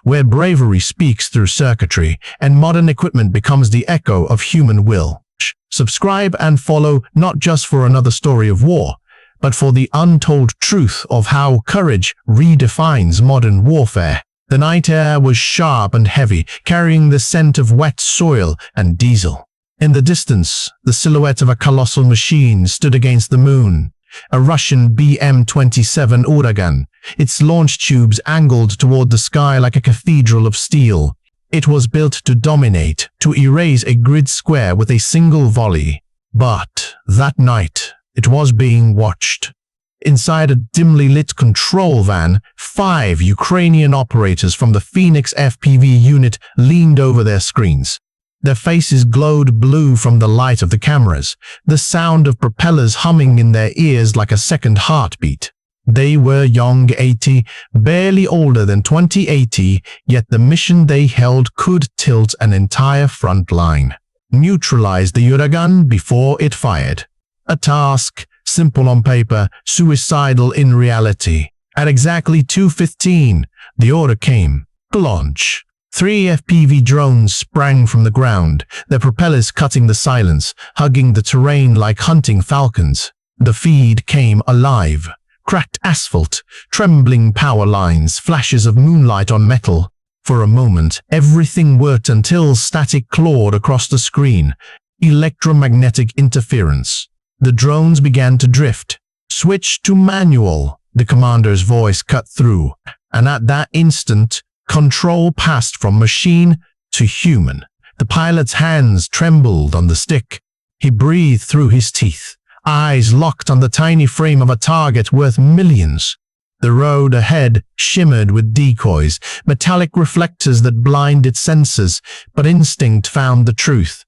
where bravery speaks through circuitry and modern equipment becomes the echo of human will. Subscribe and follow not just for another story of war, but for the untold truth of how courage redefines modern warfare. The night air was sharp and heavy, carrying the scent of wet soil and diesel. In the distance, the silhouette of a colossal machine stood against the moon. A Russian BM-27 Uragan, its launch tubes angled toward the sky like a cathedral of steel. It was built to dominate, to erase a grid square with a single volley. But that night, it was being watched. Inside a dimly lit control van, 5 Ukrainian operators from the Phoenix FPV unit leaned over their screens. Their faces glowed blue from the light of the cameras, the sound of propellers humming in their ears like a second heartbeat. They were young 80, barely older than 2080, yet the mission they held could tilt an entire front line. Neutralize the Uragan before it fired. A task, simple on paper, suicidal in reality. At exactly 2:15, the order came. Launch. 3 FPV drones sprang from the ground, their propellers cutting the silence, hugging the terrain like hunting falcons. The feed came alive. Cracked asphalt, trembling power lines, flashes of moonlight on metal. For a moment, everything worked until static clawed across the screen. Electromagnetic interference. The drones began to drift. Switch to manual, the commander's voice cut through, and at that instant, control passed from machine to human. The pilot's hands trembled on the stick. He breathed through his teeth, eyes locked on the tiny frame of a target worth millions. The road ahead shimmered with decoys, metallic reflectors that blinded sensors, but instinct found the truth.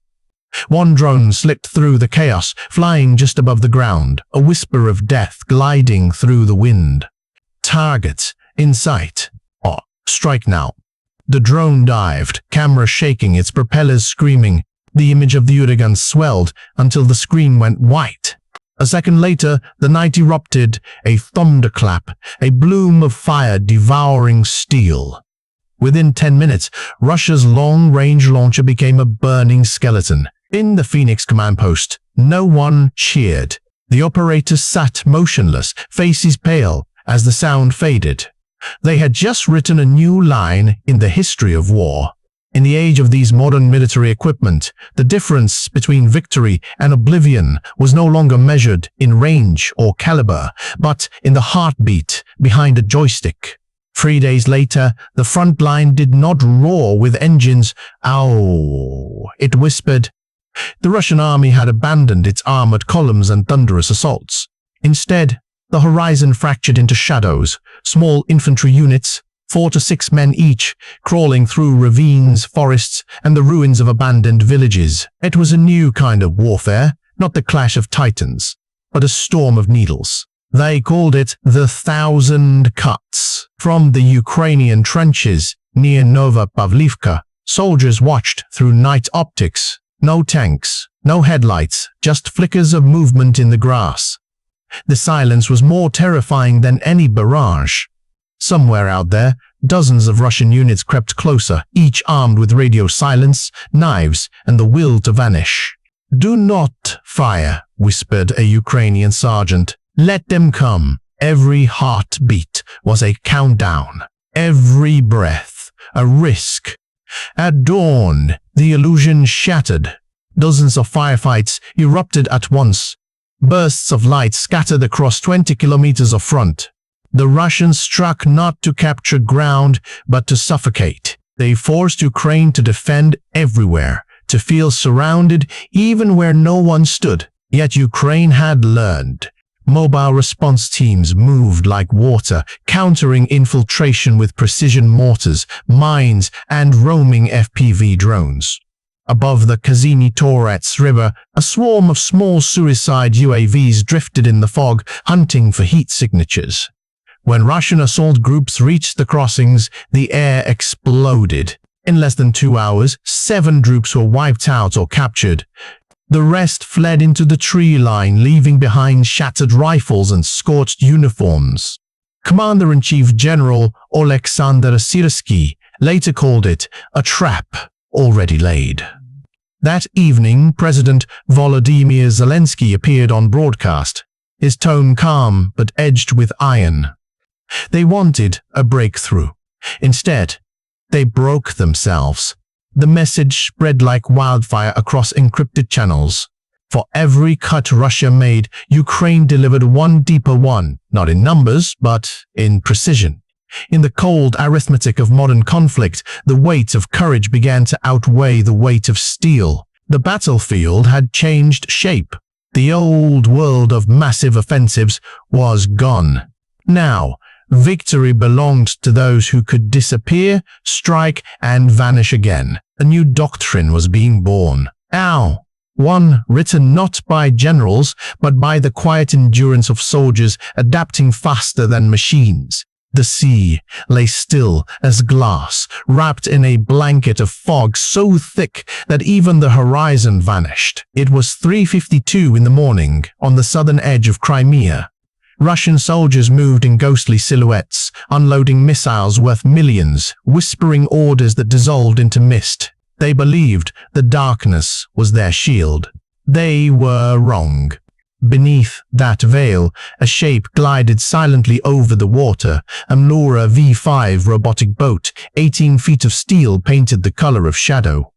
One drone slipped through the chaos, flying just above the ground, a whisper of death gliding through the wind. Target in sight. Strike now. The drone dived, camera shaking, its propellers screaming. The image of the Uragan swelled until the screen went white. A second later, the night erupted, a thunderclap, a bloom of fire devouring steel. Within 10 minutes, Russia's long-range launcher became a burning skeleton. In the Phoenix command post, no one cheered. The operators sat motionless, faces pale, as the sound faded. They had just written a new line in the history of war. In the age of these modern military equipment, the difference between victory and oblivion was no longer measured in range or caliber, but in the heartbeat behind a joystick. 3 days later, the front line did not roar with engines. Ow, it whispered. The Russian army had abandoned its armored columns and thunderous assaults. Instead, the horizon fractured into shadows, small infantry units, 4 to 6 men each, crawling through ravines, forests, and the ruins of abandoned villages. It was a new kind of warfare, not the clash of titans, but a storm of needles. They called it the 1,000 Cuts. From the Ukrainian trenches near Nova Pavlivka, soldiers watched through night optics. No tanks, no headlights, just flickers of movement in the grass. The silence was more terrifying than any barrage. Somewhere out there, dozens of Russian units crept closer, each armed with radio silence, knives, and the will to vanish. "Do not fire," whispered a Ukrainian sergeant. "Let them come." Every heartbeat was a countdown. Every breath, a risk. At dawn, the illusion shattered. Dozens of firefights erupted at once. Bursts of light scattered across 20 kilometers of front. The Russians struck not to capture ground, but to suffocate. They forced Ukraine to defend everywhere, to feel surrounded even where no one stood. Yet Ukraine had learned. Mobile response teams moved like water, countering infiltration with precision mortars, mines, and roaming FPV drones. Above the Kazini Torets River, a swarm of small suicide UAVs drifted in the fog, hunting for heat signatures. When Russian assault groups reached the crossings, the air exploded. In less than 2 hours, 7 troops were wiped out or captured. The rest fled into the tree line, leaving behind shattered rifles and scorched uniforms. Commander-in-Chief General Oleksandr Syrsky, later called it a trap already laid. That evening, President Volodymyr Zelensky appeared on broadcast, his tone calm but edged with iron. They wanted a breakthrough. Instead, they broke themselves. The message spread like wildfire across encrypted channels. For every cut Russia made, Ukraine delivered one deeper one, not in numbers, but in precision. In the cold arithmetic of modern conflict, the weight of courage began to outweigh the weight of steel. The battlefield had changed shape. The old world of massive offensives was gone. Now, victory belonged to those who could disappear, strike, and vanish again. A new doctrine was being born. One written not by generals, but by the quiet endurance of soldiers adapting faster than machines. The sea lay still as glass, wrapped in a blanket of fog so thick that even the horizon vanished. It was 3:52 in the morning on the southern edge of Crimea. Russian soldiers moved in ghostly silhouettes, unloading missiles worth millions, whispering orders that dissolved into mist. They believed the darkness was their shield. They were wrong. Beneath that veil, a shape glided silently over the water, a Mlura V5 robotic boat, 18 feet of steel painted the color of shadow.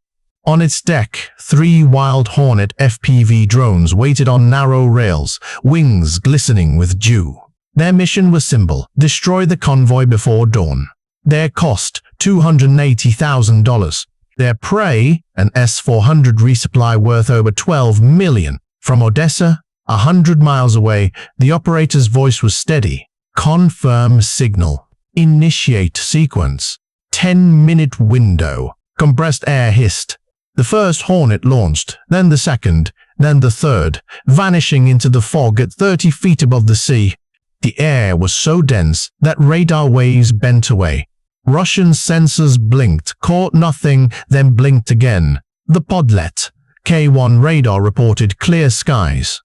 On its deck, 3 Wild Hornet FPV drones waited on narrow rails, wings glistening with dew. Their mission was simple: destroy the convoy before dawn. Their cost, $280,000. Their prey, an S-400 resupply worth over $12 million. From Odessa, 100 miles away, the operator's voice was steady. Confirm signal. Initiate sequence. 10-minute window. Compressed air hissed. The first Hornet launched, then the second, then the third, vanishing into the fog at 30 feet above the sea. The air was so dense that radar waves bent away. Russian sensors blinked, caught nothing, then blinked again. The Podlet K1 radar reported clear skies.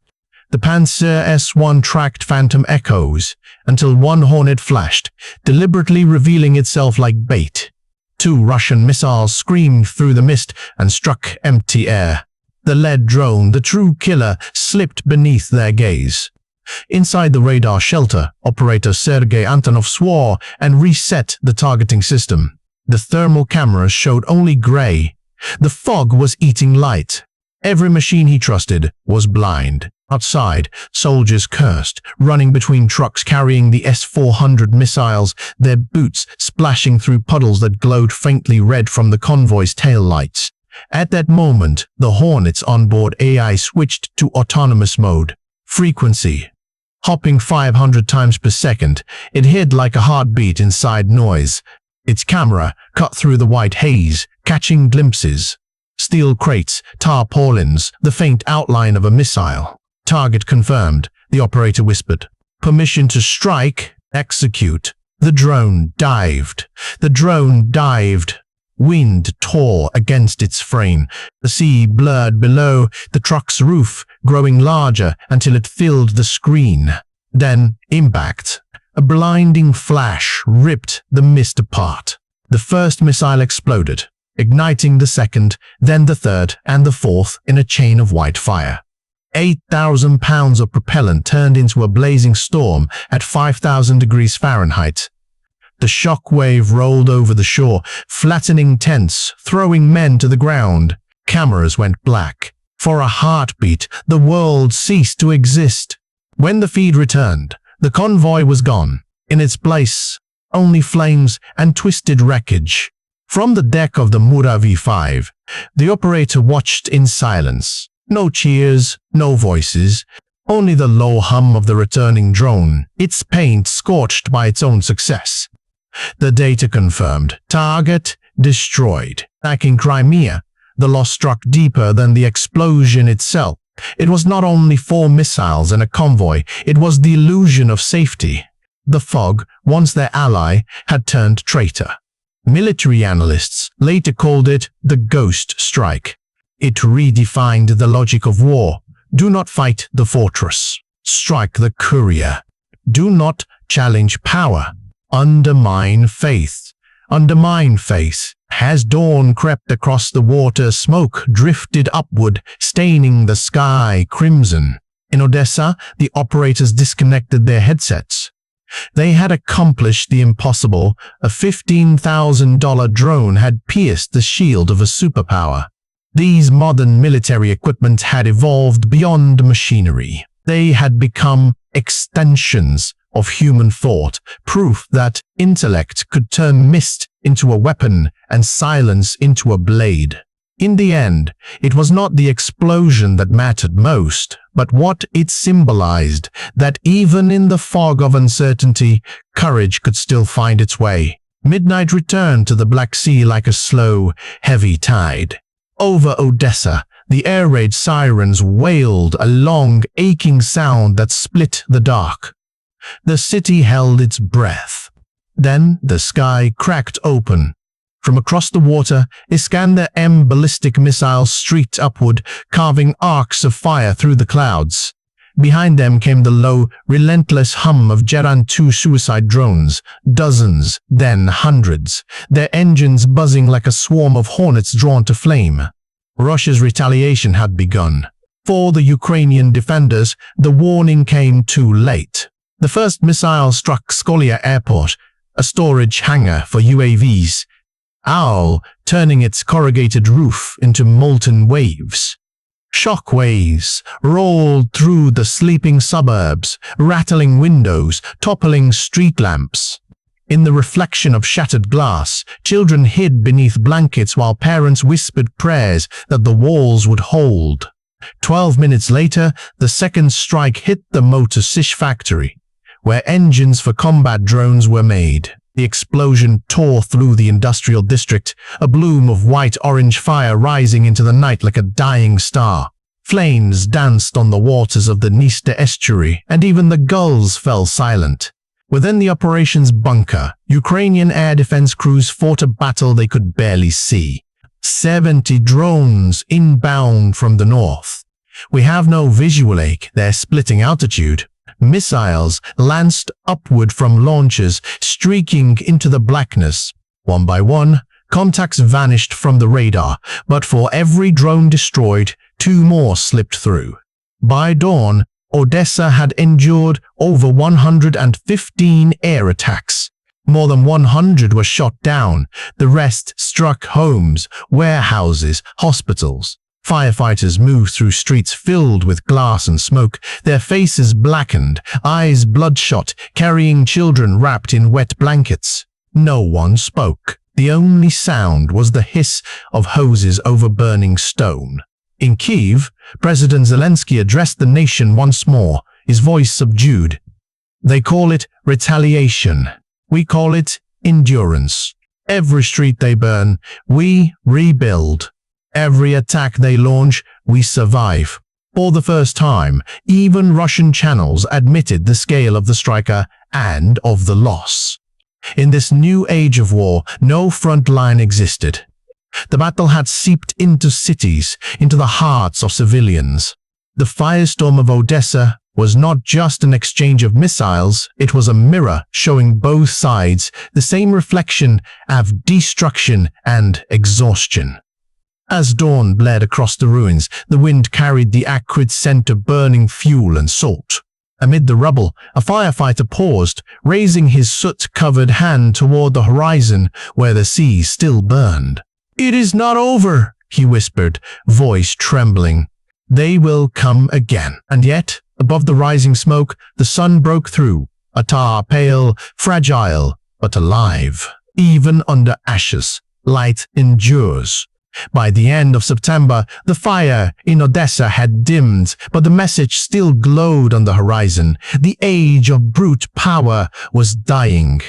The Panzer S-1 tracked phantom echoes, until one Hornet flashed, deliberately revealing itself like bait. 2 Russian missiles screamed through the mist and struck empty air. The lead drone, the true killer, slipped beneath their gaze. Inside the radar shelter, operator Sergei Antonov swore and reset the targeting system. The thermal cameras showed only gray. The fog was eating light. Every machine he trusted was blind. Outside, soldiers cursed, running between trucks carrying the S-400 missiles, their boots splashing through puddles that glowed faintly red from the convoy's tail lights. At that moment, the Hornet's onboard AI switched to autonomous mode. Frequency. Hopping 500 times per second, it hid like a heartbeat inside noise. Its camera cut through the white haze, catching glimpses. Steel crates, tarpaulins, the faint outline of a missile. Target confirmed, the operator whispered. Permission to strike, execute. The drone dived. Wind tore against its frame. The sea blurred below, the truck's roof growing larger until it filled the screen. Then, impact. A blinding flash ripped the mist apart. The first missile exploded, igniting the second, then the third and the fourth in a chain of white fire. 8,000 pounds of propellant turned into a blazing storm at 5,000 degrees Fahrenheit. The shock wave rolled over the shore, flattening tents, throwing men to the ground. Cameras went black. For a heartbeat, the world ceased to exist. When the feed returned, the convoy was gone. In its place, only flames and twisted wreckage. From the deck of the Mlura V5, the operator watched in silence. No cheers, no voices, only the low hum of the returning drone, its paint scorched by its own success. The data confirmed. Target destroyed. Back in Crimea, the loss struck deeper than the explosion itself. It was not only 4 missiles and a convoy, it was the illusion of safety. The fog, once their ally, had turned traitor. Military analysts later called it the ghost strike. It redefined the logic of war. Do not fight the fortress. Strike the courier. Do not challenge power. Undermine faith. under mine face. As dawn crept across the water, smoke drifted upward, staining the sky crimson. In Odessa, the operators disconnected their headsets. They had accomplished the impossible. A $15,000 drone had pierced the shield of a superpower. These modern military equipment had evolved beyond machinery. They had become extensions of human thought, proof that intellect could turn mist into a weapon and silence into a blade. In the end, it was not the explosion that mattered most, but what it symbolized, that even in the fog of uncertainty, courage could still find its way. Midnight returned to the Black Sea like a slow, heavy tide. Over Odessa, the air raid sirens wailed, a long, aching sound that split the dark. The city held its breath. Then the sky cracked open. From across the water, Iskander-M ballistic missiles streaked upward, carving arcs of fire through the clouds. Behind them came the low, relentless hum of Geran-2 suicide drones, dozens, then hundreds, their engines buzzing like a swarm of hornets drawn to flame. Russia's retaliation had begun. For the Ukrainian defenders, the warning came too late. The first missile struck Skolia Airport, a storage hangar for UAVs, turning its corrugated roof into molten waves. Shock waves rolled through the sleeping suburbs, rattling windows, toppling street lamps. In the reflection of shattered glass, children hid beneath blankets while parents whispered prayers that the walls would hold. 12 minutes later, the second strike hit the Motor Sich factory, where engines for combat drones were made. The explosion tore through the industrial district, a bloom of white-orange fire rising into the night like a dying star. Flames danced on the waters of the Dniester estuary, and even the gulls fell silent. Within the operations bunker, Ukrainian air defense crews fought a battle they could barely see. 70 drones inbound from the north. We have no visual aid, they're splitting altitude. Missiles lanced upward from launchers, streaking into the blackness. One by one, contacts vanished from the radar, but for every drone destroyed, 2 more slipped through. By dawn, Odessa had endured over 115 air attacks. More than 100 were shot down. The rest struck homes, warehouses, hospitals. Firefighters moved through streets filled with glass and smoke, their faces blackened, eyes bloodshot, carrying children wrapped in wet blankets. No one spoke. The only sound was the hiss of hoses over burning stone. In Kyiv, President Zelensky addressed the nation once more, his voice subdued. They call it retaliation. We call it endurance. Every street they burn, we rebuild. Every attack they launch, we survive. For the first time, even Russian channels admitted the scale of the striker and of the loss. In this new age of war, no front line existed. The battle had seeped into cities, into the hearts of civilians. The firestorm of Odessa was not just an exchange of missiles, it was a mirror showing both sides the same reflection of destruction and exhaustion. As dawn bled across the ruins, the wind carried the acrid scent of burning fuel and salt. Amid the rubble, a firefighter paused, raising his soot-covered hand toward the horizon where the sea still burned. "It is not over," he whispered, voice trembling. "They will come again." And yet, above the rising smoke, the sun broke through, a tar pale, fragile, but alive. Even under ashes, light endures. By the end of September, the fire in Odessa had dimmed, but the message still glowed on the horizon. The age of brute power was dying.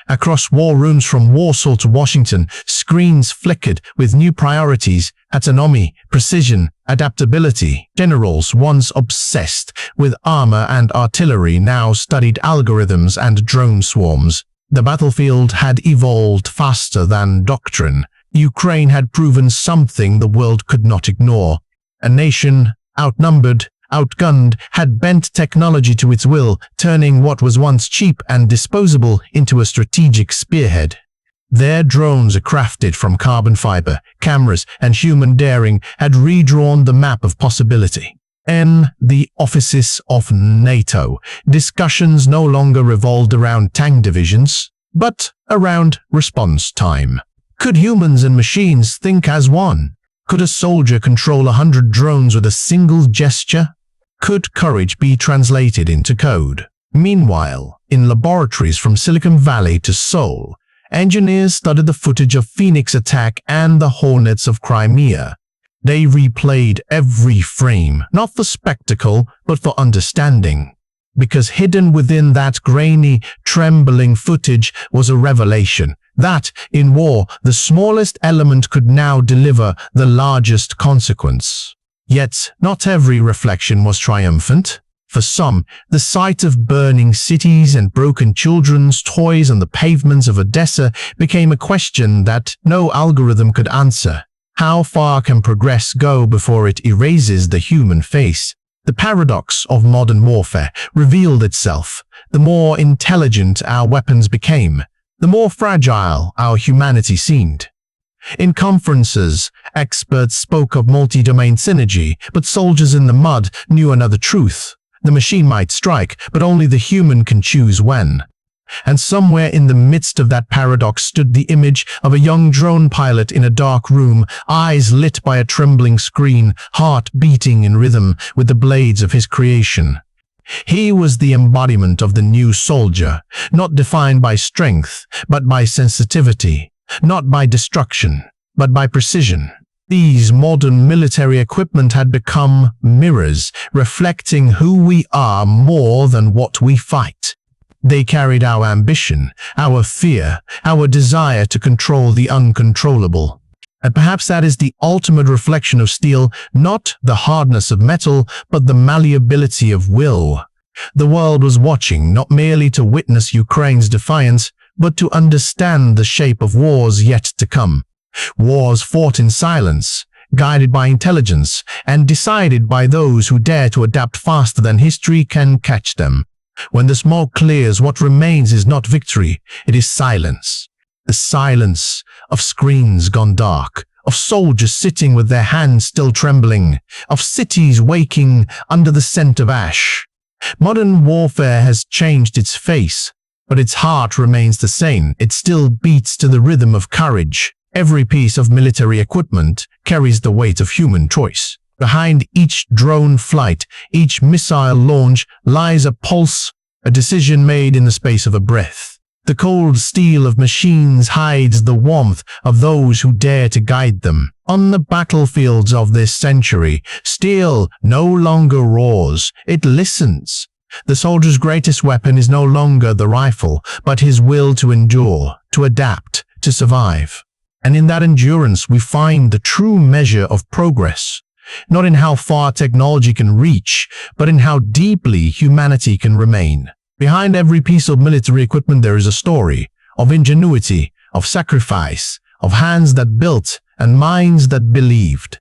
Across war rooms from Warsaw to Washington, screens flickered with new priorities: autonomy, precision, adaptability. Generals once obsessed with armor and artillery now studied algorithms and drone swarms. The battlefield had evolved faster than doctrine. Ukraine had proven something the world could not ignore. A nation, outnumbered, outgunned, had bent technology to its will, turning what was once cheap and disposable into a strategic spearhead. Their drones are crafted from carbon fiber, cameras, and human daring had redrawn the map of possibility. In the offices of NATO, discussions no longer revolved around tank divisions, but around response time. Could humans and machines think as one? Could a soldier control 100 drones with a single gesture? Could courage be translated into code? Meanwhile, in laboratories from Silicon Valley to Seoul, engineers studied the footage of Phoenix attack and the Hornets of Crimea. They replayed every frame, not for spectacle, but for understanding. Because hidden within that grainy, trembling footage was a revelation that, in war, the smallest element could now deliver the largest consequence. Yet, not every reflection was triumphant. For some, the sight of burning cities and broken children's toys on the pavements of Odessa became a question that no algorithm could answer. How far can progress go before it erases the human face? The paradox of modern warfare revealed itself. The more intelligent our weapons became, the more fragile our humanity seemed. In conferences, experts spoke of multi-domain synergy, but soldiers in the mud knew another truth. The machine might strike, but only the human can choose when. And somewhere in the midst of that paradox stood the image of a young drone pilot in a dark room, eyes lit by a trembling screen, heart beating in rhythm with the blades of his creation. He was the embodiment of the new soldier, not defined by strength, but by sensitivity, not by destruction, but by precision. These modern military equipment had become mirrors, reflecting who we are more than what we fight. They carried our ambition, our fear, our desire to control the uncontrollable. And perhaps that is the ultimate reflection of steel, not the hardness of metal, but the malleability of will. The world was watching not merely to witness Ukraine's defiance, but to understand the shape of wars yet to come. Wars fought in silence, guided by intelligence, and decided by those who dare to adapt faster than history can catch them. When the smoke clears, what remains is not victory, it is silence. The silence of screens gone dark, of soldiers sitting with their hands still trembling, of cities waking under the scent of ash. Modern warfare has changed its face, but its heart remains the same. It still beats to the rhythm of courage. Every piece of military equipment carries the weight of human choice. Behind each drone flight, each missile launch, lies a pulse, a decision made in the space of a breath. The cold steel of machines hides the warmth of those who dare to guide them. On the battlefields of this century, steel no longer roars, it listens. The soldier's greatest weapon is no longer the rifle, but his will to endure, to adapt, to survive. And in that endurance we find the true measure of progress. Not in how far technology can reach, but in how deeply humanity can remain. Behind every piece of military equipment there is a story of ingenuity, of sacrifice, of hands that built and minds that believed.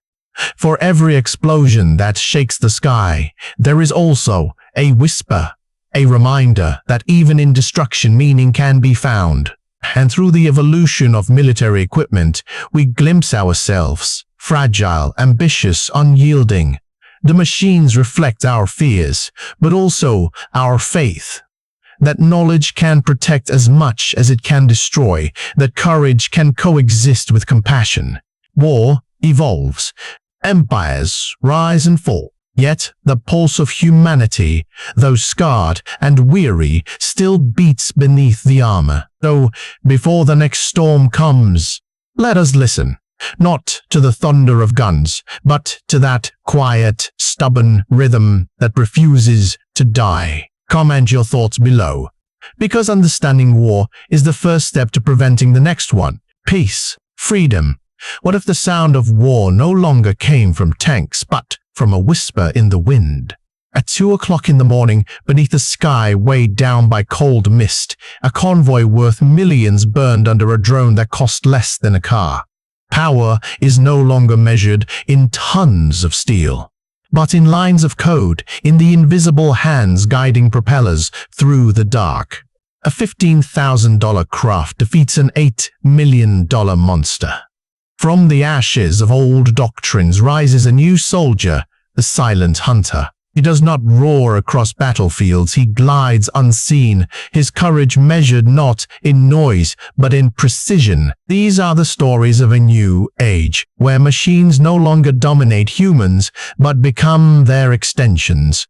For every explosion that shakes the sky, there is also a whisper, a reminder that even in destruction meaning can be found. And through the evolution of military equipment, we glimpse ourselves, fragile, ambitious, unyielding. The machines reflect our fears, but also our faith. That knowledge can protect as much as it can destroy, that courage can coexist with compassion. War evolves. Empires rise and fall. Yet the pulse of humanity, though scarred and weary, still beats beneath the armor. So, before the next storm comes, let us listen, not to the thunder of guns, but to that quiet, stubborn rhythm that refuses to die. Comment your thoughts below, because understanding war is the first step to preventing the next one. Peace, freedom. What if the sound of war no longer came from tanks, but from a whisper in the wind? At 2 o'clock in the morning, beneath a sky weighed down by cold mist, a convoy worth millions burned under a drone that cost less than a car. Power is no longer measured in tons of steel, but in lines of code, in the invisible hands guiding propellers through the dark. A $15,000 craft defeats an $8 million monster. From the ashes of old doctrines rises a new soldier, the silent hunter. He does not roar across battlefields, he glides unseen, his courage measured not in noise but in precision. These are the stories of a new age, where machines no longer dominate humans but become their extensions.